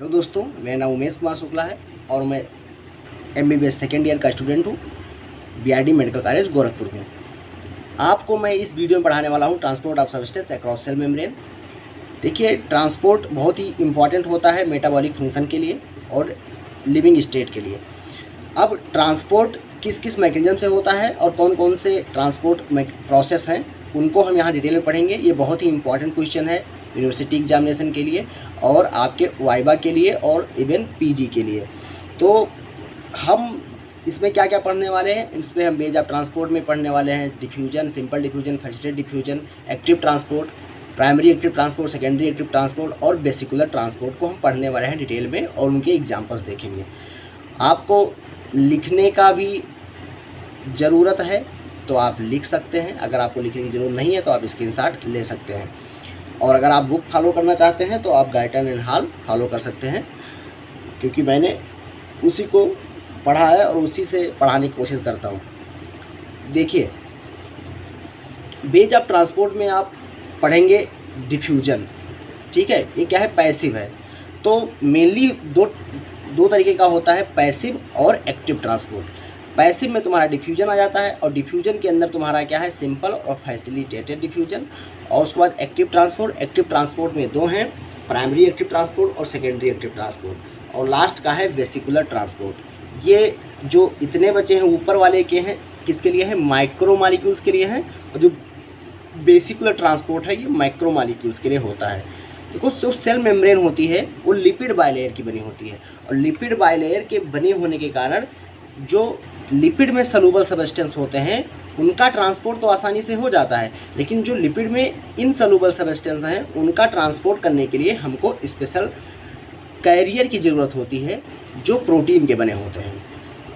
दोस्तों, मेरा नाम उमेश कुमार शुक्ला है और मैं MBBS सेकेंड ईयर का स्टूडेंट हूँ BRD मेडिकल कॉलेज गोरखपुर में। आपको मैं इस वीडियो में पढ़ाने वाला हूँ transport of substance across cell membrane. देखिए, ट्रांसपोर्ट बहुत ही इम्पॉर्टेंट होता है मेटाबॉलिक फंक्शन के लिए और लिविंग स्टेट के लिए। अब ट्रांसपोर्ट किस किस मैकेनिज्म से होता है और कौन कौन से ट्रांसपोर्ट प्रोसेस हैं, उनको हम यहाँ डिटेल में पढ़ेंगे। ये बहुत ही इंपॉर्टेंट क्वेश्चन है यूनिवर्सिटी एग्जामिनेशन के लिए और आपके वाइवा के लिए और इवन PG के लिए। तो हम इसमें क्या क्या पढ़ने वाले हैं, इसमें हम बेज ऑफ ट्रांसपोर्ट में पढ़ने वाले हैं diffusion, simple diffusion, facilitated diffusion, active transport, primary active transport, secondary active transport और वेसिकुलर ट्रांसपोर्ट को हम पढ़ने वाले हैं डिटेल में और उनके एग्जाम्पल्स देखेंगे। आपको लिखने का भी ज़रूरत है तो आप लिख सकते हैं, अगर आपको लिखने की ज़रूरत नहीं है तो आप स्क्रीनशॉट ले सकते हैं, और अगर आप बुक फॉलो करना चाहते हैं तो आप गाइटन एंड हॉल फॉलो कर सकते हैं, क्योंकि मैंने उसी को पढ़ा है और उसी से पढ़ाने की कोशिश करता हूँ। देखिए, बेज ऑफ ट्रांसपोर्ट में आप पढ़ेंगे डिफ्यूजन, ठीक है। ये क्या है, पैसिव है। तो मेनली दो तरीके का होता है, पैसिव और एक्टिव ट्रांसपोर्ट। पैसिव में तुम्हारा डिफ्यूजन आ जाता है और डिफ्यूजन के अंदर तुम्हारा क्या है, सिंपल और फैसिलिटेटेड डिफ्यूजन। और उसके बाद एक्टिव ट्रांसपोर्ट। एक्टिव ट्रांसपोर्ट में दो हैं, प्राइमरी एक्टिव ट्रांसपोर्ट और सेकेंडरी एक्टिव ट्रांसपोर्ट। और लास्ट का है वेसिकुलर ट्रांसपोर्ट। ये जो इतने बचे हैं ऊपर वाले के हैं, किसके लिए है, माइक्रो मॉलिक्यूल्स के लिए हैं, और जो वेसिकुलर ट्रांसपोर्ट है ये माइक्रो मॉलिक्यूल्स के लिए होता है। देखो, जो सेल मेम्ब्रेन होती है वो लिपिड बाइलेयर की बनी होती है, और लिपिड बाइलेयर के बने होने के कारण जो लिपिड में सलूबल सब्सटेंस होते हैं उनका ट्रांसपोर्ट तो आसानी से हो जाता है, लेकिन जो लिपिड में इनसलूबल सब्सटेंस हैं उनका ट्रांसपोर्ट करने के लिए हमको स्पेशल कैरियर की ज़रूरत होती है जो प्रोटीन के बने होते हैं।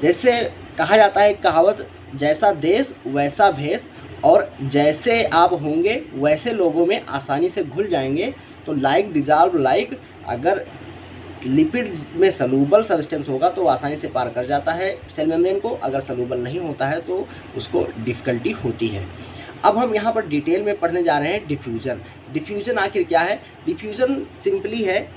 जैसे कहा जाता है कहावत, जैसा देश वैसा भेष, और जैसे आप होंगे वैसे लोगों में आसानी से घुल जाएंगे। तो लाइक डिजॉल्व लाइक, अगर लिपिड में सलूबल सब्सटेंस होगा तो आसानी से पार कर जाता है सेल मेम्ब्रेन को, अगर सलूबल नहीं होता है तो उसको डिफ़िकल्टी होती है। अब हम यहाँ पर डिटेल में पढ़ने जा रहे हैं डिफ्यूज़न। डिफ्यूज़न आखिर क्या है? डिफ्यूज़न सिंपली है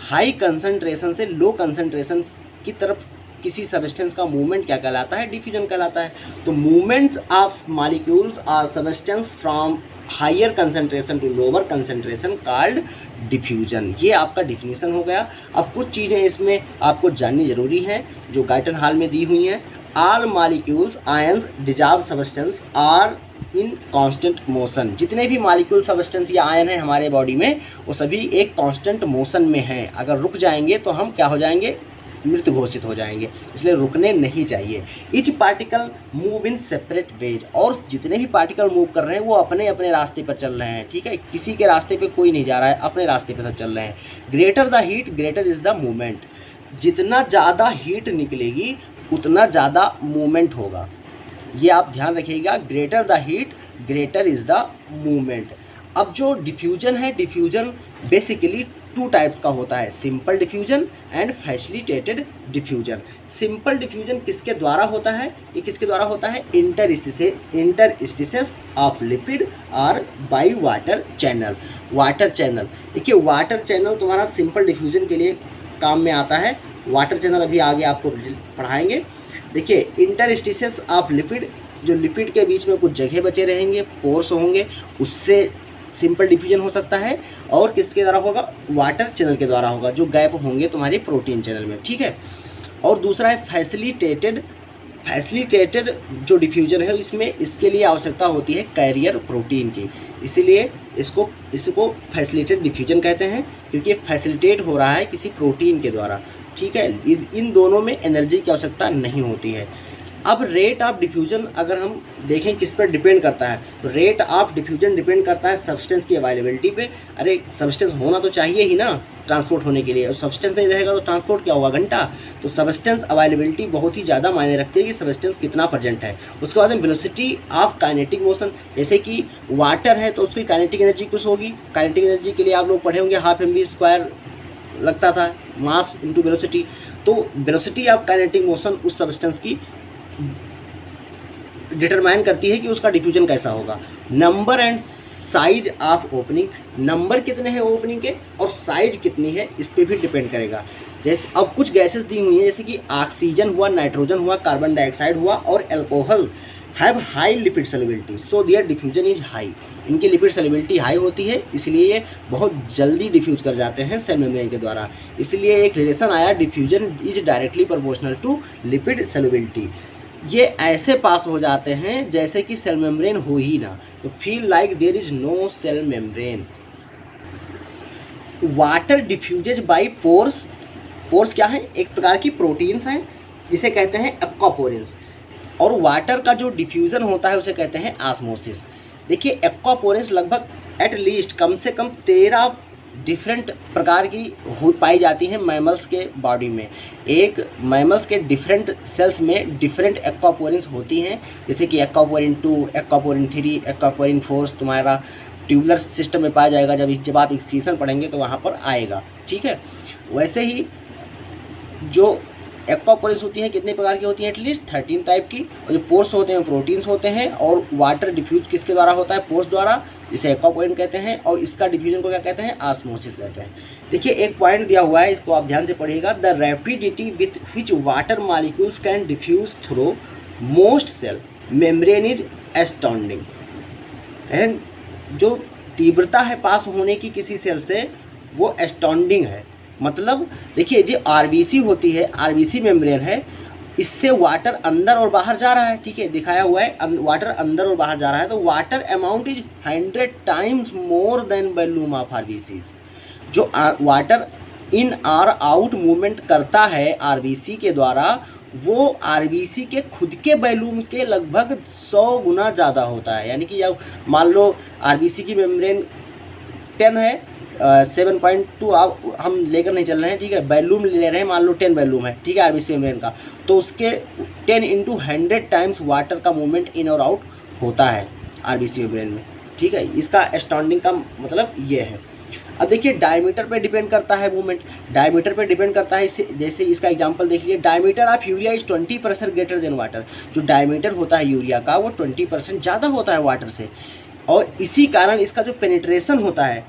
हाई कंसंट्रेशन से लो कंसंट्रेशन की तरफ किसी सब्सटेंस का मूवमेंट क्या कहलाता है, डिफ्यूजन कहलाता है। तो movements of molecules or substance from higher concentration to lower concentration called diffusion. ये आपका डिफिनीशन हो गया। अब कुछ चीज़ें इसमें आपको जाननी जरूरी हैं जो गाइटन हॉल में दी हुई हैं। All molecules ions dissolve substance are in constant motion. जितने भी मॉलिक्यूल सब्सटेंस या आयन है हमारे बॉडी में वो सभी एक कांस्टेंट मोशन में हैं। अगर रुक जाएंगे तो हम क्या हो जाएंगे, मृत घोषित हो जाएंगे, इसलिए रुकने नहीं चाहिए। Each particle move in separate veg, और जितने भी पार्टिकल मूव कर रहे हैं वो अपने अपने रास्ते पर चल रहे हैं, ठीक है। किसी के रास्ते पे कोई नहीं जा रहा है, अपने रास्ते पे सब चल रहे हैं। Greater the heat greater is the movement. जितना ज़्यादा हीट निकलेगी उतना ज़्यादा मूवमेंट होगा, ये आप ध्यान रखिएगा। Greater the heat greater is the movement. अब जो डिफ्यूजन है, डिफ्यूजन बेसिकली टू टाइप्स का होता है, simple diffusion and facilitated diffusion. Simple diffusion किसके द्वारा होता है, ये किसके द्वारा होता है, इंटरस्टिसेस ऑफ लिपिड और by water channel. Water channel, देखिए वाटर चैनल तुम्हारा सिंपल डिफ्यूजन के लिए काम में आता है। वाटर चैनल अभी आगे आपको पढ़ाएंगे। देखिए, इंटरस्टिसेस ऑफ लिपिड, जो लिपिड के बीच में कुछ जगह बचे रहेंगे, पोर्स होंगे, उससे सिंपल डिफ्यूजन हो सकता है। और किसके द्वारा होगा, वाटर चैनल के द्वारा होगा, जो गैप होंगे तुम्हारे प्रोटीन चैनल में, ठीक है। और दूसरा है फैसिलिटेटेड। फैसिलिटेटेड जो डिफ्यूजन है इसमें इसके लिए आवश्यकता होती है कैरियर प्रोटीन की, इसीलिए इसको फैसिलिटेटेड डिफ्यूजन कहते हैं, क्योंकि फैसिलिटेट हो रहा है किसी प्रोटीन के द्वारा, ठीक है। इन दोनों में एनर्जी की आवश्यकता नहीं होती है। अब रेट ऑफ डिफ्यूजन अगर हम देखें किस पर डिपेंड करता है, तो रेट ऑफ डिफ्यूजन डिपेंड करता है सब्सटेंस की अवेलेबिलिटी पे। अरे सब्सटेंस होना तो चाहिए ही ना ट्रांसपोर्ट होने के लिए, और सब्सटेंस नहीं रहेगा तो ट्रांसपोर्ट क्या होगा, घंटा। तो सब्सटेंस अवेलेबिलिटी बहुत ही ज़्यादा मायने रखती है कि सब्सटेंस कितना प्रेजेंट है। उसके बाद में वेलोसिटी ऑफ काइनेटिक मोशन, जैसे कि वाटर है तो उसकी काइनेटिक एनर्जी कुछ होगी। काइनेटिक एनर्जी के लिए आप लोग पढ़े होंगे 12 mv² लगता था, मास इंटू वेलोसिटी। तो वेलोसिटी ऑफ काइनेटिक मोशन उस सब्सटेंस की डिटरमाइन करती है कि उसका डिफ्यूजन कैसा होगा। Number and size of opening, number कितने हैं ओपनिंग के और साइज कितनी है इस पर भी डिपेंड करेगा। जैसे अब कुछ गैसेस दी हुई हैं जैसे कि ऑक्सीजन हुआ, नाइट्रोजन हुआ, कार्बन डाइऑक्साइड हुआ और alcohol have high lipid solubility so their diffusion is high. इनकी लिपिड सॉल्युबिलिटी हाई होती है इसलिए ये बहुत जल्दी डिफ्यूज कर जाते हैं सेल मेम्ब्रेन के द्वारा। इसलिए एक रिलेशन आया diffusion is directly proportional to lipid solubility. ये ऐसे पास हो जाते हैं जैसे कि सेल मेम्ब्रेन हो ही ना, तो feel like there is no cell membrane. Water diffuses by pores. Pores क्या है? एक प्रकार की प्रोटीन्स हैं जिसे कहते हैं एक्वापोरेंस, और वाटर का जो डिफ्यूज़न होता है उसे कहते हैं ऑस्मोसिस। देखिए एक्वापोरेंस लगभग एट लीस्ट कम से कम 13 डिफरेंट प्रकार की पाई जाती हैं मैमल्स के बॉडी में। एक मैमल्स के डिफरेंट सेल्स में डिफरेंट एक्वापोरेंस होती हैं, जैसे कि एक्वापोरिन 2, एक्वापोरिन 3, एक्वापोरिन 4 तुम्हारा ट्यूबुलर सिस्टम में पाया जाएगा। जब आप एक्सक्रीशन पढ़ेंगे तो वहाँ पर आएगा, ठीक है। वैसे ही जो एक्वापोरेंस होती हैं कितने प्रकार की होती हैं? एटलीस्ट 13 टाइप की। और जो पोर्स होते हैं प्रोटीन्स होते हैं, और वाटर डिफ्यूज किसके द्वारा होता है? पोर्स द्वारा, इसे एक्वापोरेंस कहते हैं, और इसका डिफ्यूजन को क्या कहते हैं? ऑस्मोसिस कहते हैं। देखिए एक पॉइंट दिया हुआ है, इसको आप ध्यान से पढ़िएगा। The rapidity with which water molecules can diffuse through most cell membrane is astounding. जो तीव्रता है पास होने की किसी सेल से वो एस्टॉन्डिंग है। मतलब देखिए जो आरबीसी होती है, आरबीसी मेम्ब्रेन है, इससे वाटर अंदर और बाहर जा रहा है, ठीक है, दिखाया हुआ है वाटर अंदर और बाहर जा रहा है। तो water amount is 100 times more than volume of RBC. जो वाटर इन और आउट मूवमेंट करता है आरबीसी के द्वारा, वो आरबीसी के खुद के वॉल्यूम के लगभग 100 गुना ज़्यादा होता है। यानी कि जब मान लो आरबीसी की मेम्ब्रेन 10 है, 7.2 आप हम लेकर नहीं चल रहे हैं, ठीक है, वॉल्यूम ले रहे हैं, मान लो 10 वॉल्यूम है, ठीक है, आरबीसी मेम्ब्रेन का, तो उसके 10 × 100 टाइम्स वाटर का मूवमेंट इन और आउट होता है आरबीसी मेम्ब्रेन में, ठीक है। इसका एस्टॉन्डिंग का मतलब ये है। अब देखिए डायमीटर पे डिपेंड करता है मूवमेंट, डायमीटर पे डिपेंड करता है। जैसे इसका एग्जांपल देखिए, diameter of urea is 20% greater than water. जो डायमीटर होता है यूरिया का वो 20% ज़्यादा होता है वाटर से, और इसी कारण इसका जो पेनिट्रेशन होता है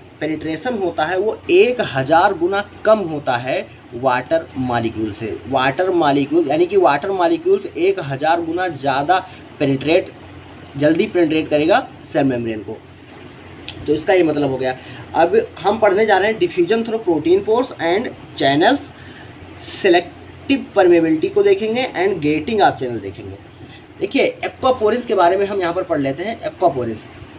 वो 1000 गुना कम होता है वाटर मॉलिक्यूल से। वाटर मॉलिक्यूल यानी कि वाटर मॉलिक्यूल्स 1000 गुना ज़्यादा जल्दी पेनिट्रेट करेगा सेल मेम्ब्रेन को। तो इसका ये मतलब हो गया। अब हम पढ़ने जा रहे हैं diffusion through protein pores and channels, selective permeability को देखेंगे एंड गेटिंग ऑफ चैनल देखेंगे। देखिए एक्वापोरेंस के बारे में हम यहाँ पर पढ़ लेते हैं।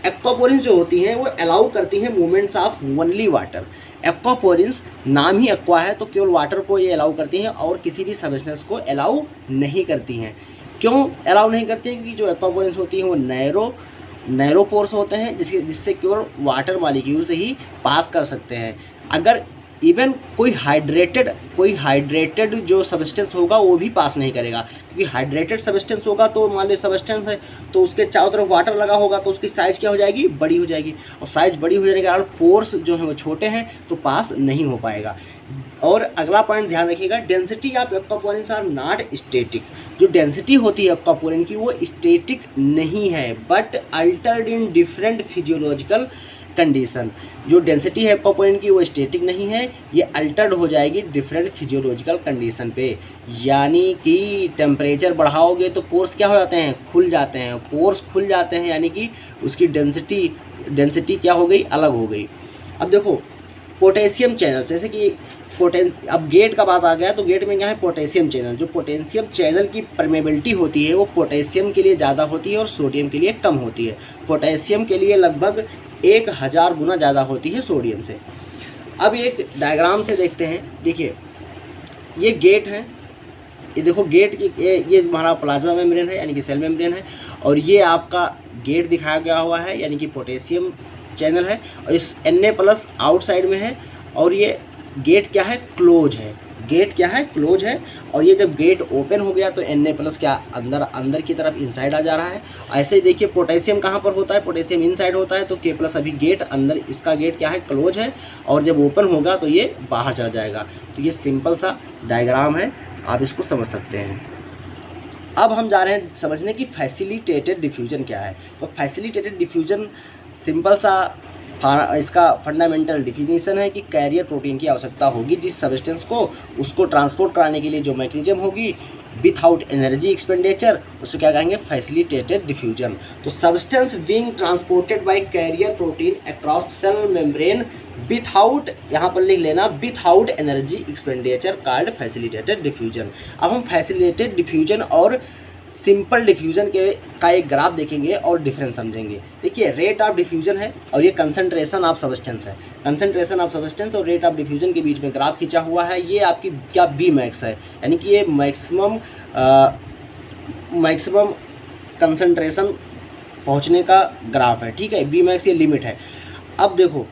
एक्वापोरेंस जो होती हैं वो अलाउ करती हैं मूवमेंट्स ऑफ ओनली वाटर। एक्वापोरेंस नाम ही एक्वा है तो केवल वाटर को ये अलाउ करती हैं और किसी भी सब्सटेंस को अलाउ नहीं करती हैं। क्यों अलाउ नहीं करती हैं? क्योंकि जो एक्वापोरेंस होती हैं वो नैरो पोर्स होते हैं जिससे केवल वाटर मॉलिक्यूल से ही पास कर सकते हैं। अगर इवन कोई हाइड्रेटेड जो सब्सटेंस होगा वो भी पास नहीं करेगा, क्योंकि हाइड्रेटेड सब्सटेंस होगा तो मान लो सब्सटेंस है तो उसके चारों तरफ वाटर लगा होगा तो उसकी साइज़ क्या हो जाएगी? बड़ी हो जाएगी, और साइज़ बड़ी हो जाने के कारण पोर्स जो है वो छोटे हैं तो पास नहीं हो पाएगा। और अगला पॉइंट ध्यान रखिएगा, density of aquaporins are not static. जो डेंसिटी होती है एक्वापोरेन की वो स्टैटिक नहीं है, but altered in different physiological condition. जो डेंसिटी है एक्वापोरेन की वो स्टैटिक नहीं है, ये अल्टर्ड हो जाएगी डिफरेंट फिजियोलॉजिकल कंडीशन पे। यानी कि टेम्परेचर बढ़ाओगे तो पोर्स क्या हो जाते हैं? खुल जाते हैं। पोर्स खुल जाते हैं यानी कि उसकी डेंसिटी क्या हो गई? अलग हो गई। अब देखो पोटेशियम चैनल, जैसे कि अब गेट का बात आ गया तो गेट में क्या है? Potassium channel. जो पोटेशियम चैनल की परमेबिलिटी होती है वो पोटेशियम के लिए ज़्यादा होती है और सोडियम के लिए कम होती है। पोटेशियम के लिए लगभग 1000 गुना ज़्यादा होती है सोडियम से। अब एक डायग्राम से देखते हैं। देखिए ये गेट है, ये देखो गेट की ये हमारा प्लाज्मा मेम्ब्रेन है यानी कि सेल मेम्ब्रेन है, और ये आपका गेट दिखाया गया हुआ है यानी कि पोटेशियम चैनल है, और इस Na+ आउटसाइड में है, और ये गेट क्या है? क्लोज है। गेट क्या है? क्लोज है। और ये जब गेट ओपन हो गया तो Na+ क्या अंदर की तरफ इनसाइड आ जा रहा है। ऐसे ही देखिए पोटेशियम कहाँ पर होता है? पोटेशियम इनसाइड होता है, तो K+ अभी गेट अंदर, इसका गेट क्या है? क्लोज है, और जब ओपन होगा तो ये बाहर चला जाएगा। तो ये सिंपल सा डायग्राम है, आप इसको समझ सकते हैं। अब हम जा रहे हैं समझने की फैसिलिटेटेड डिफ्यूजन क्या है। तो फैसिलिटेटेड डिफ्यूजन सिंपल सा इसका फंडामेंटल डिफिनीशन है कि कैरियर प्रोटीन की आवश्यकता होगी जिस सब्सटेंस को उसको ट्रांसपोर्ट कराने के लिए जो मैकेनिज्म होगी विथआउट एनर्जी एक्सपेंडिचर, उसको क्या कहेंगे, फैसिलिटेटेड डिफ्यूजन। तो substance being transported by carrier protein across cell membrane without, यहाँ पर लिख लेना, without energy expenditure called facilitated diffusion. अब हम फैसिलिटेटेड डिफ्यूजन और सिंपल डिफ्यूजन के का एक ग्राफ देखेंगे और डिफरेंस समझेंगे। देखिए रेट ऑफ डिफ्यूजन है और ये कंसंट्रेशन ऑफ सब्सटेंस है। कंसंट्रेशन ऑफ सब्सटेंस और रेट ऑफ डिफ्यूजन के बीच में ग्राफ खींचा हुआ है। ये आपकी क्या बी मैक्स है, यानी कि ये मैक्सिमम कंसंट्रेशन पहुंचने का ग्राफ है, ठीक है। बी मैक्स ये लिमिट है। अब देखो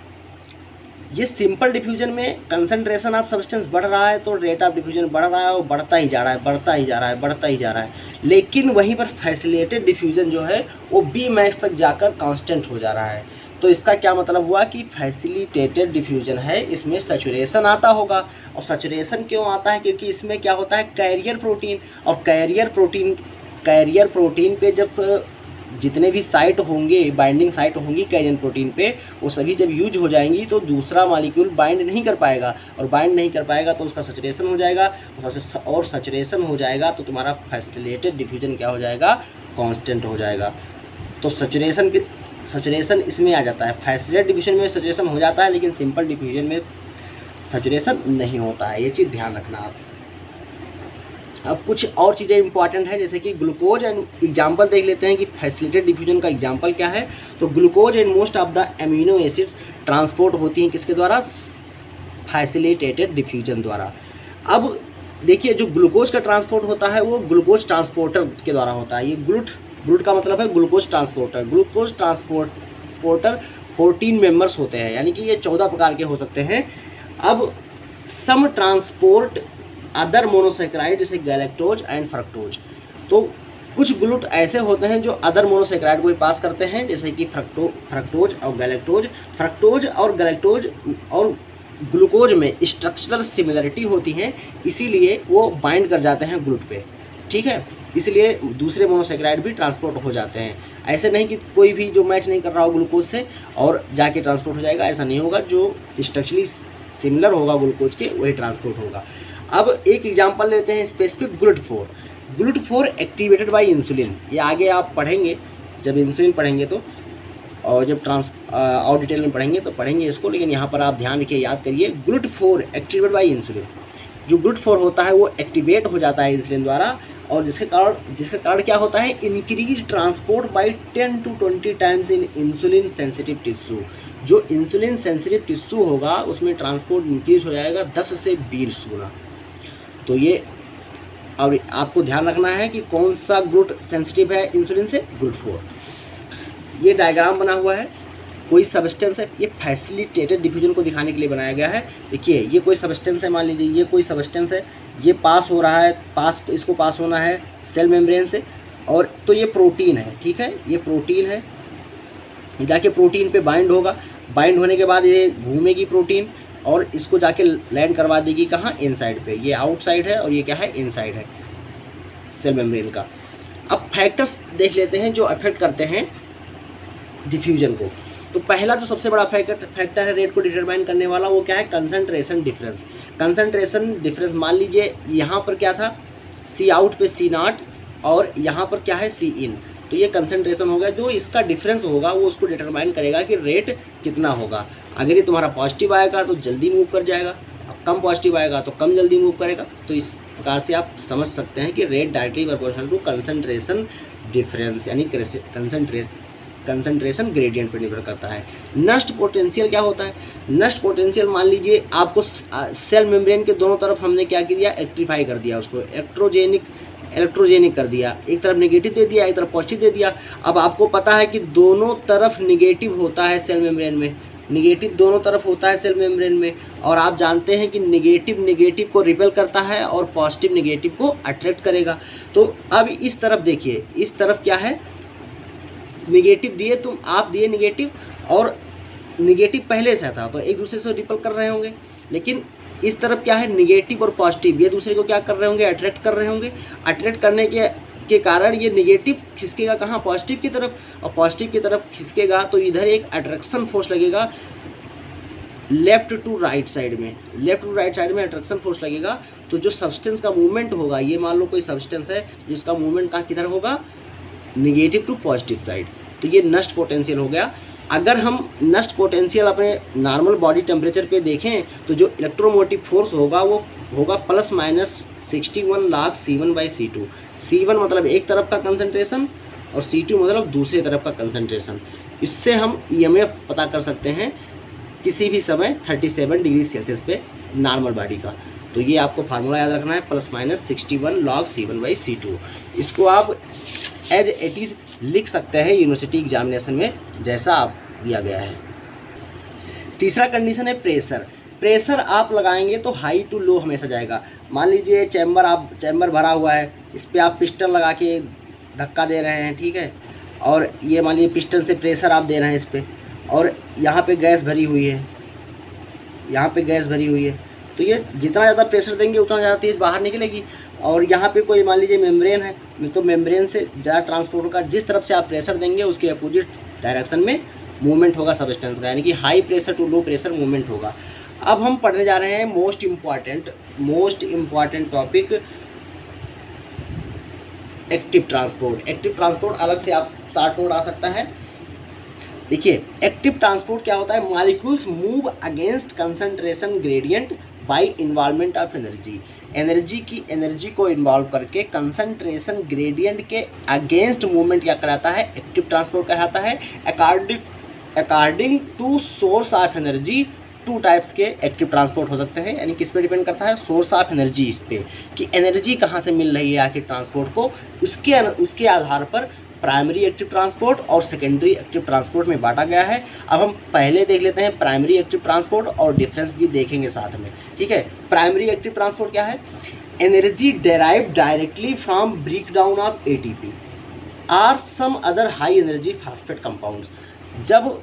ये सिंपल डिफ्यूजन में कंसंट्रेशन ऑफ सब्सटेंस बढ़ रहा है तो रेट ऑफ डिफ्यूजन बढ़ रहा है और बढ़ता ही जा रहा है, बढ़ता ही जा रहा है, बढ़ता ही जा रहा है। लेकिन वहीं पर फैसिलिटेटेड डिफ्यूजन जो है वो बी मैक्स तक जाकर कांस्टेंट हो जा रहा है। तो इसका क्या मतलब हुआ कि फैसिलिटेटेड डिफ्यूजन है, इसमें सैचुरेशन आता होगा। और सैचुरेशन क्यों आता है, क्योंकि इसमें क्या होता है, कैरियर प्रोटीन, और कैरियर प्रोटीन पे जब जितने भी साइट होंगे, बाइंडिंग साइट होंगी कैरियर प्रोटीन पे, वो सभी जब यूज हो जाएंगी तो दूसरा मॉलिक्यूल बाइंड नहीं कर पाएगा, और बाइंड नहीं कर पाएगा तो उसका सैचुरेशन हो जाएगा, और सैचुरेशन हो जाएगा तो तुम्हारा फैसिलिटेटेड डिफ्यूजन क्या हो जाएगा, कांस्टेंट हो जाएगा। तो सैचुरेशन इसमें आ जाता है। फैसिलिटेटेड डिफ्यूजन में सैचुरेशन हो जाता है लेकिन सिंपल डिफ्यूजन में सैचुरेशन नहीं होता है, ये चीज़ ध्यान रखना आप। अब कुछ और चीज़ें इंपॉर्टेंट है, जैसे कि ग्लूकोज एंड एग्जांपल देख लेते हैं कि फैसिलिटेटेड डिफ्यूजन का एग्जांपल क्या है। तो glucose and most of the amino acids transport होती हैं किसके द्वारा, फैसिलिटेटेड डिफ्यूजन द्वारा। अब देखिए जो ग्लूकोज का ट्रांसपोर्ट होता है वो ग्लूकोज ट्रांसपोर्टर के द्वारा होता है। ये ग्लूट का मतलब है glucose transporter. Glucose transporter 14 members होते हैं, यानी कि ये 14 प्रकार के हो सकते हैं। अब सम ट्रांसपोर्ट अदर मोनोसेक्राइड जैसे गैलेक्टोज एंड फ्रक्टोज। तो कुछ ग्लूट ऐसे होते हैं जो अदर मोनोसेक्राइड को भी पास करते हैं, जैसे कि फ्रक्टोज और गैलेक्टोज। फ्रक्टोज और गैलेक्टोज और ग्लूकोज में स्ट्रक्चरल सिमिलरिटी होती है, इसीलिए वो बाइंड कर जाते हैं ग्लूट पे, ठीक है। इसलिए दूसरे मोनोसेक्राइड भी ट्रांसपोर्ट हो जाते हैं। ऐसे नहीं कि कोई भी जो मैच नहीं कर रहा हो ग्लूकोज से और जाके ट्रांसपोर्ट हो जाएगा, ऐसा नहीं होगा। जो स्ट्रक्चरली सिमिलर होगा ग्लूकोज के वही ट्रांसपोर्ट होगा। अब एक एग्जांपल लेते हैं specific GLUT4। GLUT4 activated by insulin, ये आगे आप पढ़ेंगे जब इंसुलिन पढ़ेंगे तो, और जब और डिटेल में पढ़ेंगे तो पढ़ेंगे इसको, लेकिन यहाँ पर आप ध्यान रखिए, याद करिए। GLUT4 एक्टिवेटेड बाय इंसुलिन, जो GLUT4 होता है वो एक्टिवेट हो जाता है इंसुलिन द्वारा, और जिसके कारण क्या होता है, increase transport bye 10 to 20 times in insulin sensitive tissue. जो इंसुलिन सेंसिटिव टिश्यू होगा उसमें ट्रांसपोर्ट इंक्रीज हो जाएगा 10 से 20 गुना। तो ये और आपको ध्यान रखना है कि कौन सा ग्लूट सेंसिटिव है इंसुलिन से, GLUT4। ये डायग्राम बना हुआ है, कोई सब्सटेंस है, ये फैसिलिटेटेड डिफ्यूजन को दिखाने के लिए बनाया गया है। देखिए ये कोई सब्सटेंस है, मान लीजिए ये कोई सब्सटेंस है, ये पास हो रहा है, इसको पास होना है सेल मेम्ब्रेन से, और तो ये प्रोटीन है, ठीक है, ये प्रोटीन है, ये जाके प्रोटीन पे बाइंड होगा। बाइंड होने के बाद ये घूमेगी प्रोटीन और इसको जाके लैंड करवा देगी कहाँ, इनसाइड पे। ये आउटसाइड है और ये क्या है, इनसाइड है सेल मेम्ब्रेन का। अब फैक्टर्स देख लेते हैं जो अफेक्ट करते हैं डिफ्यूजन को। तो पहला जो सबसे बड़ा फैक्टर है रेट को डिटरमाइन करने वाला, वो क्या है, कंसंट्रेशन डिफरेंस। कंसंट्रेशन डिफरेंस मान लीजिए यहाँ पर क्या था, सी आउट पे C0 और यहाँ पर क्या है, C in। तो ये कंसंट्रेशन होगा, जो इसका डिफरेंस होगा वो उसको डिटरमाइन करेगा कि रेट कितना होगा। अगर ये तुम्हारा पॉजिटिव आएगा तो जल्दी मूव कर जाएगा, और कम पॉजिटिव आएगा तो कम जल्दी मूव करेगा। तो इस प्रकार से आप समझ सकते हैं कि rate directly proportional to concentration difference, यानी कंसंट्रेशन ग्रेडियंट पर निर्भर करता है। नष्ट पोटेंशियल क्या होता है, नष्ट पोटेंशियल मान लीजिए आपको सेल मेम्ब्रेन के दोनों तरफ हमने क्या कर दिया, इलेक्ट्रीफाई कर दिया, उसको इलेक्ट्रोजेनिक कर दिया, एक तरफ नेगेटिव दे दिया, एक तरफ पॉजिटिव दे दिया। अब आपको पता है कि दोनों तरफ नेगेटिव होता है सेल मेम्ब्रेन में, नेगेटिव दोनों तरफ होता है सेल मेम्ब्रेन में, और आप जानते हैं कि नेगेटिव को रिपेल करता है और पॉजिटिव नेगेटिव को अट्रैक्ट करेगा। तो अब इस तरफ देखिए, इस तरफ क्या है, नेगेटिव दिए तुम, आप दिए नेगेटिव, और नेगेटिव पहले से था तो एक दूसरे से रिपेल कर रहे होंगे। लेकिन इस तरफ क्या है, नेगेटिव और पॉजिटिव ये दूसरे को क्या कर रहे होंगे, अट्रैक्ट कर रहे होंगे। अट्रैक्ट करने के के कारण ये निगेटिव खिसकेगा कहाँ, पॉजिटिव की तरफ, और पॉजिटिव की तरफ खिसकेगा तो इधर एक अट्रैक्शन फोर्स लगेगा लेफ्ट टू राइट साइड में, लेफ्ट टू राइट साइड में अट्रैक्शन फोर्स लगेगा। तो जो सब्सटेंस का मूवमेंट होगा, ये मान लो कोई सब्सटेंस है जिसका मूवमेंट कहाँ किधर होगा, निगेटिव टू पॉजिटिव साइड, तो ये नष्ट पोटेंशियल हो गया। अगर हम नष्ट पोटेंशियल अपने नॉर्मल बॉडी टेम्परेचर पे देखें तो जो इलेक्ट्रोमोटिव फोर्स होगा वो होगा +-61 log C1/C2। C1 मतलब एक तरफ का कंसंट्रेशन और C2 मतलब दूसरे तरफ का कंसंट्रेशन। इससे हम EMF पता कर सकते हैं किसी भी समय 37 डिग्री सेल्सियस पे नॉर्मल बॉडी का। तो ये आपको फार्मूला याद रखना है, +-61 log C1/C2। इसको आप एज इट इज़ लिख सकते हैं यूनिवर्सिटी एग्जामिनेशन में जैसा आप दिया गया है। तीसरा कंडीशन है प्रेशर। प्रेशर आप लगाएंगे तो हाई टू लो हमेशा जाएगा। मान लीजिए चैम्बर भरा हुआ है, इस पर आप पिस्टन लगा के धक्का दे रहे हैं, ठीक है, और ये मान लीजिए पिस्टन से प्रेशर आप दे रहे हैं इस पर, और यहाँ पे गैस भरी हुई है, यहाँ पे गैस भरी हुई है, तो ये जितना ज़्यादा प्रेशर देंगे उतना ज़्यादा तेज़ बाहर निकलेगी। और यहाँ पे कोई मान लीजिए मेम्ब्रेन है, तो मेम्ब्रेन से ज़्यादा ट्रांसपोर्ट का जिस तरफ से आप प्रेशर देंगे उसके अपोजिट डायरेक्शन में मूवमेंट होगा सब्सटेंस का, यानी कि high pressure to low pressure movement होगा। अब हम पढ़ने जा रहे हैं most important topic, active transport. Active transport अलग से आप शार्ट नोट आ सकता है। देखिए एक्टिव ट्रांसपोर्ट क्या होता है, molecules move against concentration gradient by involvement of energy. Energy को इन्वॉल्व करके कंसंट्रेशन ग्रेडियंट के अगेंस्ट मूवमेंट क्या कहलाता है, एक्टिव ट्रांसपोर्ट कहलाता है। According to source of energy, two types के एक्टिव ट्रांसपोर्ट हो सकते हैं, यानी किस पे डिपेंड करता है, सोर्स ऑफ एनर्जी, इस पे कि एनर्जी कहाँ से मिल रही है आखिर ट्रांसपोर्ट को, उसके आधार पर प्राइमरी एक्टिव ट्रांसपोर्ट और सेकेंडरी एक्टिव ट्रांसपोर्ट में बांटा गया है। अब हम पहले देख लेते हैं प्राइमरी एक्टिव ट्रांसपोर्ट और डिफरेंस भी देखेंगे साथ में, ठीक है। प्राइमरी एक्टिव ट्रांसपोर्ट क्या है, energy derive directly from break down of ATP or some other high energy phosphate compounds. जब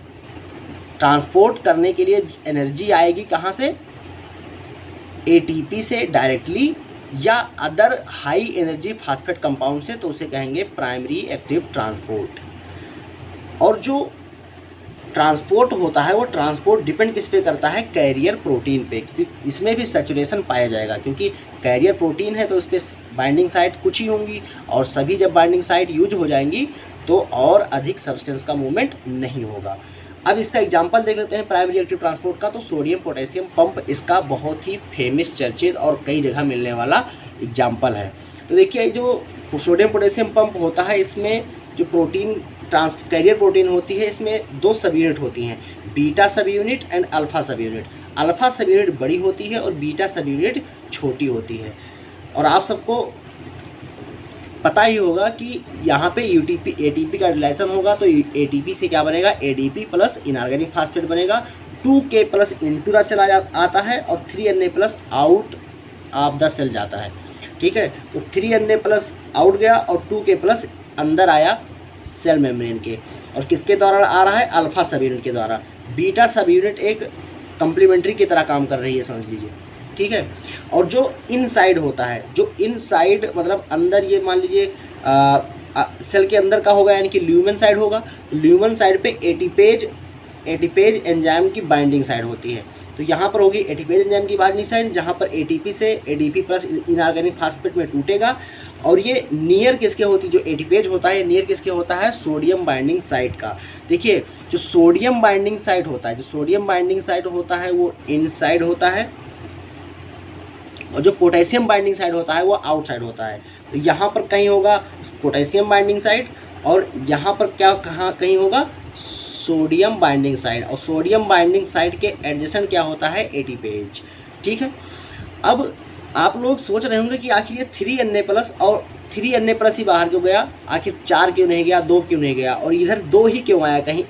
ट्रांसपोर्ट करने के लिए एनर्जी आएगी कहाँ से, ATP से डायरेक्टली या other high energy phosphate compound से, तो उसे कहेंगे प्राइमरी एक्टिव ट्रांसपोर्ट। और जो ट्रांसपोर्ट होता है वो ट्रांसपोर्ट डिपेंड किस पे करता है, कैरियर प्रोटीन पे, क्योंकि इसमें भी सैचुरेशन पाया जाएगा, क्योंकि कैरियर प्रोटीन है तो इस पर बाइंडिंग साइट कुछ ही होंगी, और सभी जब बाइंडिंग साइट यूज हो जाएंगी तो और अधिक सब्सटेंस का मूवमेंट नहीं होगा। अब इसका एग्जांपल देख लेते हैं प्राइमरी एक्टिव ट्रांसपोर्ट का। तो सोडियम पोटेशियम पंप इसका बहुत ही फेमस, चर्चित और कई जगह मिलने वाला एग्जांपल है। तो देखिए जो सोडियम पोटेशियम पंप होता है, इसमें जो प्रोटीन कैरियर प्रोटीन होती है, इसमें 2 सब यूनिट होती हैं, बीटा सब यूनिट एंड अल्फा सब यूनिट। अल्फा सब यूनिट बड़ी होती है और बीटा सब यूनिट छोटी होती है। और आप सबको पता ही होगा कि यहाँ पे ATP का रिलेशन होगा, तो ATP से क्या बनेगा, ADP प्लस इनऑर्गेनिक फास्फेट बनेगा। 2K plus into the cell आता है और 3Na plus out of the cell जाता है, ठीक है। तो 3Na प्लस आउट गया और 2K प्लस अंदर आया सेल मेम्ब्रेन के, और किसके द्वारा आ रहा है, अल्फा सब यूनिट के द्वारा। बीटा सब यूनिट एक कंप्लीमेंट्री की तरह काम कर रही है, समझ लीजिए, ठीक है। और जो इनसाइड होता है, जो इनसाइड मतलब अंदर, ये मान लीजिए सेल के अंदर का होगा, यानी कि ल्यूमेन साइड होगा। ल्यूमेन साइड पे एटीपेज एंजाइम की बाइंडिंग साइड होती है, तो यहाँ पर होगी एटीपेज एंजाइम की बाइंडिंग साइड, जहाँ पर ATP से ADP प्लस इनऑर्गेनिक फास्फेट में टूटेगा। और ये नियर किसके होती, जो एटीपेज होता है नियर किसके होता है, सोडियम बाइंडिंग साइट का। देखिए जो सोडियम बाइंडिंग साइट होता है, वो इनसाइड होता है, और जो पोटेशियम बाइंडिंग साइड होता है वो आउटसाइड होता है। तो यहाँ पर कहीं होगा पोटेशियम बाइंडिंग साइड, और यहाँ पर कहीं होगा सोडियम बाइंडिंग साइड, और सोडियम बाइंडिंग साइड के एडजेसेंट क्या होता है, एटीपेज, ठीक है। अब आप लोग सोच रहे होंगे कि आखिर ये 3Na प्लस और 3Na प्लस ही बाहर क्यों गया, आखिर 4 क्यों नहीं गया, 2 क्यों नहीं गया, और इधर 2 ही क्यों आया, कहीं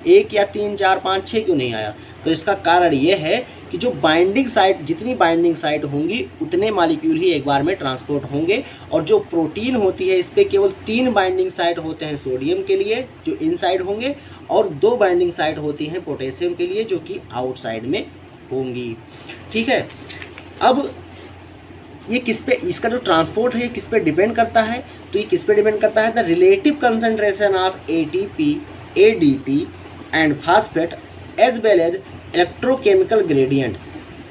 एक या 3, 4, 5, 6 क्यों नहीं आया। तो इसका कारण ये है कि जो बाइंडिंग साइट, जितनी बाइंडिंग साइट होंगी उतने मॉलिक्यूल ही एक बार में ट्रांसपोर्ट होंगे। और जो प्रोटीन होती है इस पर केवल 3 बाइंडिंग साइट होते हैं सोडियम के लिए, जो इनसाइड होंगे, और 2 बाइंडिंग साइट होती हैं पोटेशियम के लिए, जो कि आउटसाइड में होंगी, ठीक है। अब ये किस पे, इसका जो ट्रांसपोर्ट है ये किस पे डिपेंड करता है, तो ये किस पे डिपेंड करता है, the relative concentration of ATP, ADP and phosphate as well as electrochemical gradient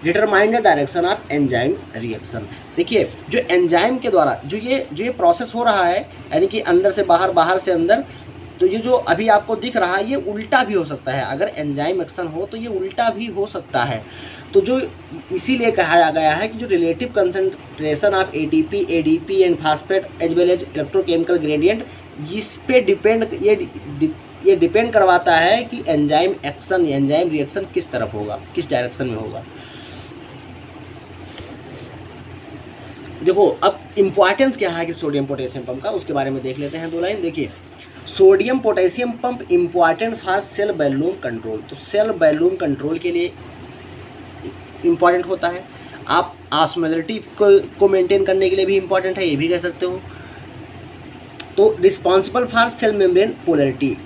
determine the direction of enzyme reaction. देखिए जो एंजाइम के द्वारा जो ये प्रोसेस हो रहा है, यानी कि अंदर से बाहर, बाहर से अंदर, तो ये जो अभी आपको दिख रहा है ये उल्टा भी हो सकता है। अगर एंजाइम एक्शन हो तो ये उल्टा भी हो सकता है। तो जो इसीलिए कहा गया है कि जो relative concentration of ATP, ADP and phosphate as well as electrochemical gradient, इस पे डिपेंड ये डिपेंड करवाता है कि एंजाइम एक्शन, एंजाइम रिएक्शन किस तरफ होगा, किस डायरेक्शन में होगा। देखो अब इम्पॉर्टेंस क्या है कि सोडियम पोटेशियम पंप का, उसके बारे में देख लेते हैं 2 लाइन। देखिए sodium potassium pump important for sale volume control, तो सेल वॉल्यूम कंट्रोल के लिए इम्पॉर्टेंट होता है। आप ऑस्मोलरिटी को मेंटेन करने के लिए भी इम्पॉर्टेंट है, ये भी कह सकते हो। तो responsible for sale membrane polarity,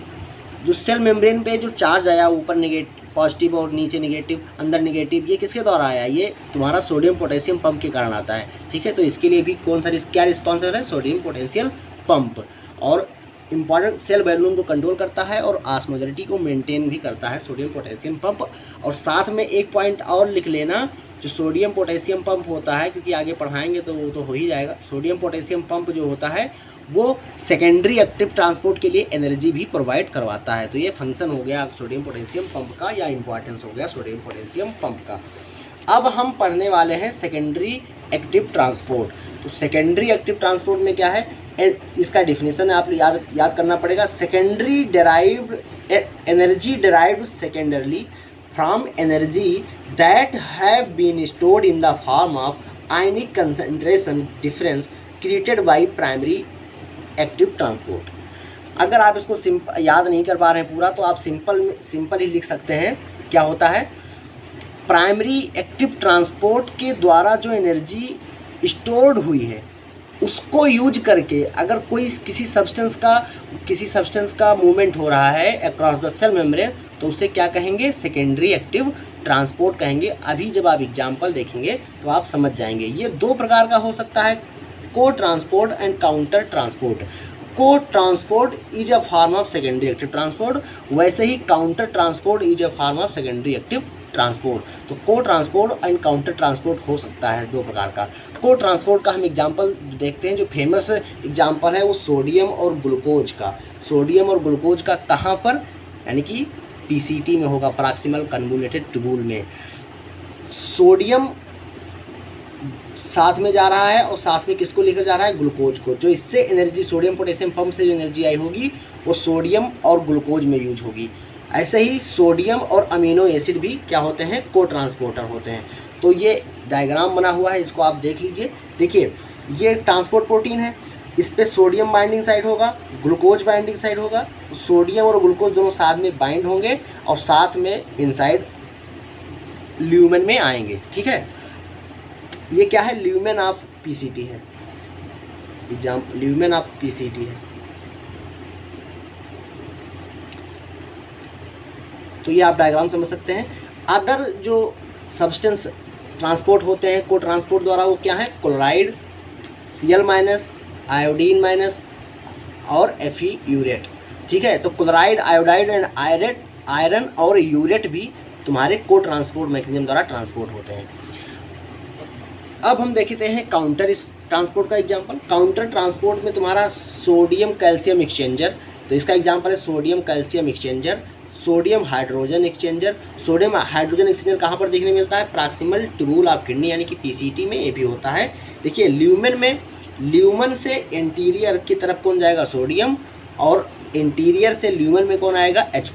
जो सेल मेम्ब्रेन पे जो चार्ज आया ऊपर नेगेटिव पॉजिटिव और नीचे नेगेटिव, अंदर नेगेटिव, ये किसके द्वारा आया, ये तुम्हारा सोडियम पोटेशियम पंप के कारण आता है। ठीक है, तो इसके लिए भी कौन सा क्या रिस्पॉन्सिबल है, सोडियम पोटेशियम पंप। और इम्पॉर्टेंट सेल वॉल्यूम को कंट्रोल करता है और ऑस्मोलरिटी को मेंटेन भी करता है सोडियम पोटेशियम पंप। और साथ में एक पॉइंट और लिख लेना, जो सोडियम पोटेशियम पंप होता है, क्योंकि आगे पढ़ाएंगे तो वो तो हो ही जाएगा, सोडियम पोटेशियम पंप जो होता है वो सेकेंडरी एक्टिव ट्रांसपोर्ट के लिए एनर्जी भी प्रोवाइड करवाता है। तो ये फंक्शन हो गया सोडियम पोटेशियम पंप का, या इंपॉर्टेंस हो गया सोडियम पोटेशियम पंप का। अब हम पढ़ने वाले हैं सेकेंडरी एक्टिव ट्रांसपोर्ट। तो सेकेंडरी एक्टिव ट्रांसपोर्ट में क्या है, इसका डिफिनेशन आप याद करना पड़ेगा। Secondary derived energy derived secondarily from energy that have been stored in the form of ionic concentration difference created by primary active transport. अगर आप इसको याद नहीं कर पा रहे हैं पूरा, तो आप सिंपल ही लिख सकते हैं। क्या होता है, प्राइमरी एक्टिव ट्रांसपोर्ट के द्वारा जो एनर्जी स्टोर्ड हुई है उसको यूज करके अगर कोई किसी सब्सटेंस का मूवमेंट हो रहा है अक्रॉस द सेल मेम्ब्रेन, तो उसे क्या कहेंगे, सेकेंडरी एक्टिव ट्रांसपोर्ट कहेंगे। अभी जब आप एग्जाम्पल देखेंगे तो आप समझ जाएंगे। ये 2 प्रकार का हो सकता है, cotransport and counter transport. Cotransport is a form of secondary active transport, वैसे ही counter transport is a form of secondary active transport. तो cotransport and counter transport हो सकता है 2 प्रकार का। को ट्रांसपोर्ट का हम एग्जांपल देखते हैं, जो फेमस एग्जांपल है वो सोडियम और ग्लूकोज का। सोडियम और ग्लूकोज का कहाँ पर, यानी कि PCT में होगा, प्रॉक्सिमल कन्वोल्यूटेड ट्यूबुल में। सोडियम साथ में जा रहा है और साथ में किसको लेकर जा रहा है, ग्लूकोज को। जो इससे एनर्जी सोडियम पोटेशियम पंप से जो एनर्जी आई होगी वो सोडियम और ग्लूकोज में यूज होगी। ऐसे ही सोडियम और अमीनो एसिड भी क्या होते हैं, को ट्रांसपोर्टर होते हैं। तो ये डायग्राम बना हुआ है, इसको आप देख लीजिए। देखिए ये ट्रांसपोर्ट प्रोटीन है, इस पे सोडियम बाइंडिंग साइड होगा, ग्लूकोज बाइंडिंग साइड होगा। सोडियम और ग्लूकोज दोनों साथ में बाइंड होंगे और साथ में इनसाइड ल्यूमेन में आएंगे। ठीक है, ये क्या है, ल्यूमेन ऑफ PCT है, ल्यूमेन ऑफ PCT है। तो ये आप डायग्राम समझ सकते हैं। अदर जो सब्सटेंस ट्रांसपोर्ट होते हैं को ट्रांसपोर्ट द्वारा, वो क्या है, क्लोराइड, Cl-, आयोडीन- और Fe यूरेट। ठीक है, तो क्लोराइड, आयोडाइड एंड आयरन और यूरेट भी तुम्हारे को ट्रांसपोर्ट मैकेनिज्म द्वारा ट्रांसपोर्ट होते हैं। अब हम देखते हैं काउंटर इस ट्रांसपोर्ट का एग्जांपल। काउंटर ट्रांसपोर्ट में तुम्हारा सोडियम कैल्शियम एक्सचेंजर, तो इसका एग्जांपल है sodium calcium exchanger, sodium hydrogen exchanger. Sodium hydrogen exchanger कहाँ पर देखने मिलता है, प्रॉक्सिमल ट्यूबुल ऑफ किडनी यानी कि PCT में ये भी होता है। देखिए ल्यूमेन में, ल्यूमेन से इंटीरियर की तरफ कौन जाएगा, सोडियम, और इंटीरियर से ल्यूमेन में कौन आएगा, H+।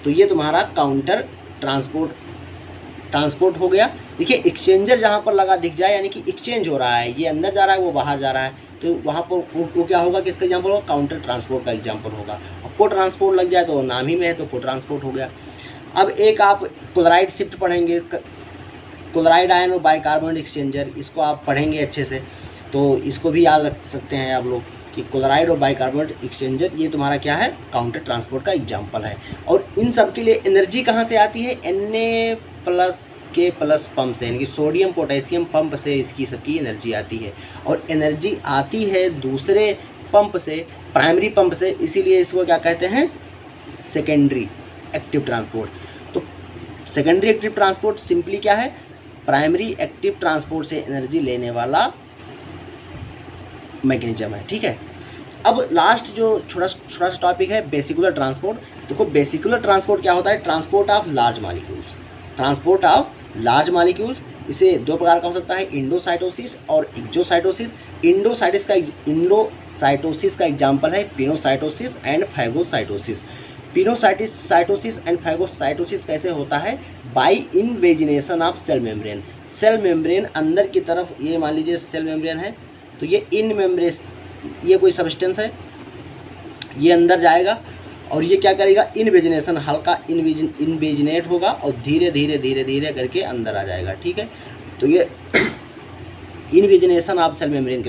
तो ये तुम्हारा काउंटर ट्रांसपोर्ट हो गया। देखिए एक्सचेंजर जहाँ पर लगा दिख जाए, यानी कि एक्सचेंज हो रहा है, ये अंदर जा रहा है वो बाहर जा रहा है, तो वहाँ पर वो क्या होगा, किसका एग्जांपल होगा, काउंटर ट्रांसपोर्ट का एग्जांपल होगा। और को ट्रांसपोर्ट लग जाए तो नाम ही में है, तो को ट्रांसपोर्ट हो गया। अब एक आप क्लोराइड शिफ्ट पढ़ेंगे, क्लोराइड आयन और बाइकार्बोनेट एक्सचेंजर, इसको आप पढ़ेंगे अच्छे से, तो इसको भी याद रख सकते हैं आप लोग कि क्लोराइड और बाइकार्बोनेट एक्सचेंजर ये तुम्हारा क्या है, काउंटर ट्रांसपोर्ट का एग्जाम्पल है। और इन सब के लिए एनर्जी कहाँ से आती है, Na+ के प्लस पंप से, यानी कि सोडियम पोटेशियम पंप से इसकी सबकी एनर्जी आती है। और एनर्जी आती है दूसरे पंप से, प्राइमरी पंप से, इसीलिए इसको क्या कहते हैं, सेकेंडरी एक्टिव ट्रांसपोर्ट। तो सेकेंडरी एक्टिव ट्रांसपोर्ट सिंपली क्या है, प्राइमरी एक्टिव ट्रांसपोर्ट से एनर्जी लेने वाला मैकेनिज्म है। ठीक है, अब लास्ट जो छोटा सा टॉपिक है बेसिकुलर ट्रांसपोर्ट। देखो बेसिकुलर ट्रांसपोर्ट क्या होता है, transport of large molecules. Transport of large molecules इसे दो प्रकार का हो सकता है, इंडोसाइटोसिस और एक्सोसाइटोसिस। इंडोसाइटोसिस का एग्जाम्पल है pinocytosis and phagocytosis. Pinocytosis and phagocytosis कैसे होता है, by invagination of cell membrane. Cell membrane अंदर की तरफ, ये मान लीजिए सेल मेम्ब्रेन है, तो ये इन मेम्ब्रेन, ये कोई सब्सटेंस है, ये अंदर जाएगा और ये क्या करेगा, इनवेजिनेशन, हल्का इनवेजिनेट होगा और धीरे धीरे धीरे धीरे करके अंदर आ जाएगा। ठीक है, तो ये इनवेजिनेशन ऑफ सेल मेम्ब्रेन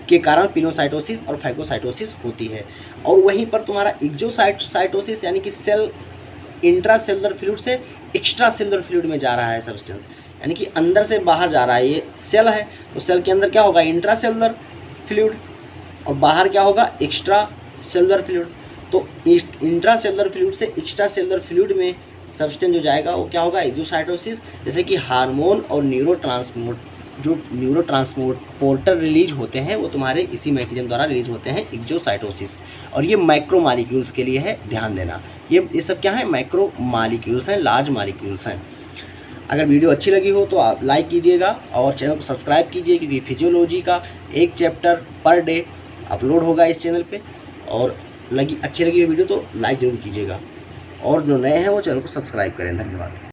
के कारण पिनोसाइटोसिस और फैगोसाइटोसिस होती है। और वहीं पर तुम्हारा एक्सोसाइटोसिस यानी कि सेल इंट्रासेलुलर फ्लूइड से एक्स्ट्रा सेलुलर फ्लूइड में जा रहा है सब्सटेंस, यानी कि अंदर से बाहर जा रहा है। ये सेल है तो सेल के अंदर क्या होगा, इंट्रासेलुलर फ्लूइड, और बाहर क्या होगा, एक्स्ट्रा सेलुलर फ्लूइड। तो इंट्रासेलुलर फ्लूइड से एक्स्ट्रा सेलुलर फ्लूइड में सब्सटेंस जो जाएगा वो क्या होगा, एक्सोसाइटोसिस। जैसे कि हार्मोन और न्यूरोट्रांसपोर्टर रिलीज होते हैं वो तुम्हारे इसी मैकेनिज्म द्वारा रिलीज होते हैं, एक्सोसाइटोसिस। और ये माइक्रो मॉलिक्यूल्स के लिए है, ध्यान देना। ये सब क्या है, माइक्रो मॉलिक्यूल्स हैं, लार्ज मॉलिक्यूल्स हैं। अगर वीडियो अच्छी लगी हो तो आप लाइक कीजिएगा और चैनल को सब्सक्राइब कीजिए, क्योंकि फिजियोलॉजी का एक चैप्टर पर डे अपलोड होगा इस चैनल पे। और अच्छी लगी वीडियो तो लाइक ज़रूर कीजिएगा, और जो नए हैं वो चैनल को सब्सक्राइब करें। धन्यवाद।